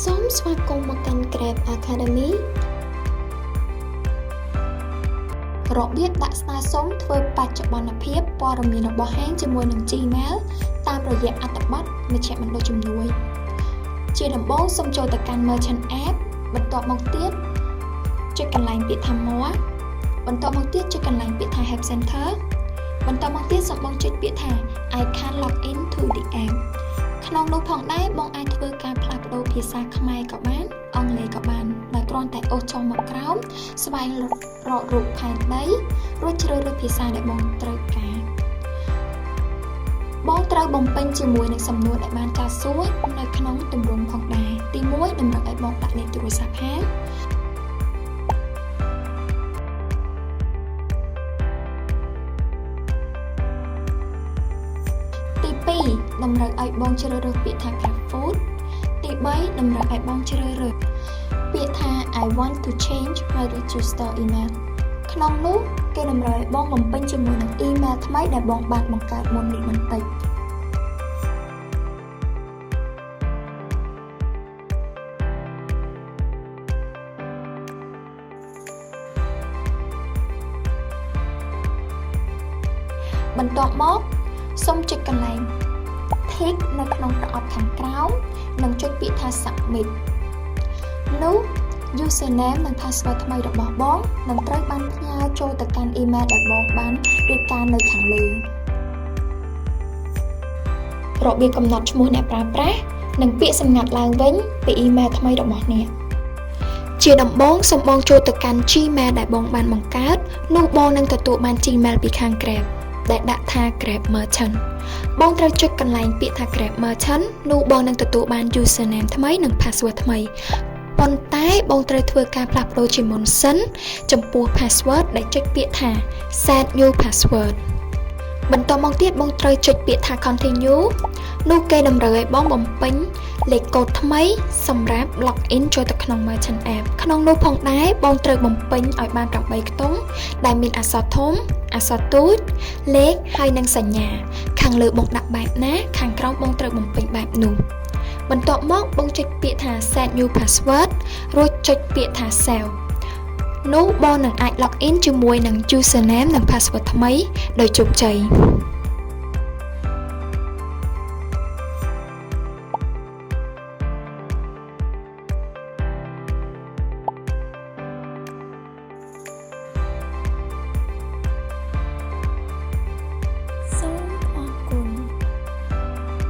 សូមស្វាគមន៍មកកាន់ Grab Academy របៀបដាក់ស្នើសុំធ្វើបច្ចុប្បន្នភាពព័ត៌មានរបស់ហាងជាមួយនឹង Gmail តាមរយៈអត្ថបទមជ្ឈមណ្ឌលជំនួយជាដំបូងសូមចូលទៅកាន់ Merchant App បន្ទាប់មកទៀតចុចកន្លែងពាក្យថា More បន្ទាប់មកទៀតចុចកន្លែងពាក្យថា Help Center បន្ទាប់មកទៀតសូមបងចុចពាក្យថា I can log in to the app ក្នុងនោះផងដែរបងអាចធ្វើការផ្លាស់ប្ដូរភាសាខ្មែរក៏បានអង់គ្លេសក៏បានដោយគ្រាន់តែអូសចុះមកក្រោមស្វែងរករូបផែនដីរួចជ្រើសរើសភាសាដែលបងត្រូវការបងត្រូវបំពេញជាមួយនឹងសំណួរដែលបានចាត់សួរនៅក្នុងទម្រង់ផងដែរទី1តម្រូវឲ្យបងដាក់លេខទូរស័ព្ទហាងទី2តម្រូវឲ្យបងជ្រើសរើសពាក្យថា Grab Food ទី3តម្រូវឲ្យបងជ្រើសរើសពាក្យថា I want to change my register email ក្នុងនោះគេតម្រូវឲ្យបងបំពេញជាមួយនឹង email ថ្មីដែលបងបានបង្កើតមុននេះបន្តិចបន្ទាប់មកសូមចុចកន្លែង tick នៅក្នុងប្រអប់ខាងក្រោមនិងចុចពាក្យថា submit នោះ username និង password ថ្មីរបស់បងនឹងត្រូវបានផ្ញើចូលទៅកាន់ email ដែលបងបានរៀបការនៅខាងលើរបៀបកំណត់ឈ្មោះអ្នកប្រើប្រាស់និងពាក្យសម្ងាត់ឡើងវិញពី email ថ្មីរបស់អ្នកជាដំបូងសូមបងចូលទៅកាន់ Gmail ដែលបងបានបង្កើតនោះបងនឹងទទួលបាន Gmail ពីខាង Grab ដែលដាក់ថា Grab Merchant បងត្រូវចុចកន្លែងពាក្យថា Grab Merchant នោះបងនឹងទទួលបាន username ថ្មីនិង password ថ្មីប៉ុន្តែបងត្រូវធ្វើការផ្លាស់ប្ដូរជាមុនសិនចំពោះ password ដែលចុចពាក្យថា set new password បន្តមកទៀតបងត្រូវចុចពាក្យថា continue នោះគេតម្រូវឲ្យបងបំពេញលេខកូដថ្មីសម្រាប់ log in ចូលទៅក្នុង Merchant App ក្នុងនោះផងដែរបងត្រូវបំពេញឲ្យបាន8ខ្ទង់ដែលមានអក្សរធំអក្សរតូចលេខហើយនិងសញ្ញាខាងលើបងដាក់បែបណាខាងក្រោមបងត្រូវបំពេញបែបនោះបន្ទាប់មកបងចុចពាក្យថា set new password រួចចុចពាក្យថា save នោះបងនឹងអាច log in ជាមួយនឹង username និង password ថ្មីដោយជោគជ័យ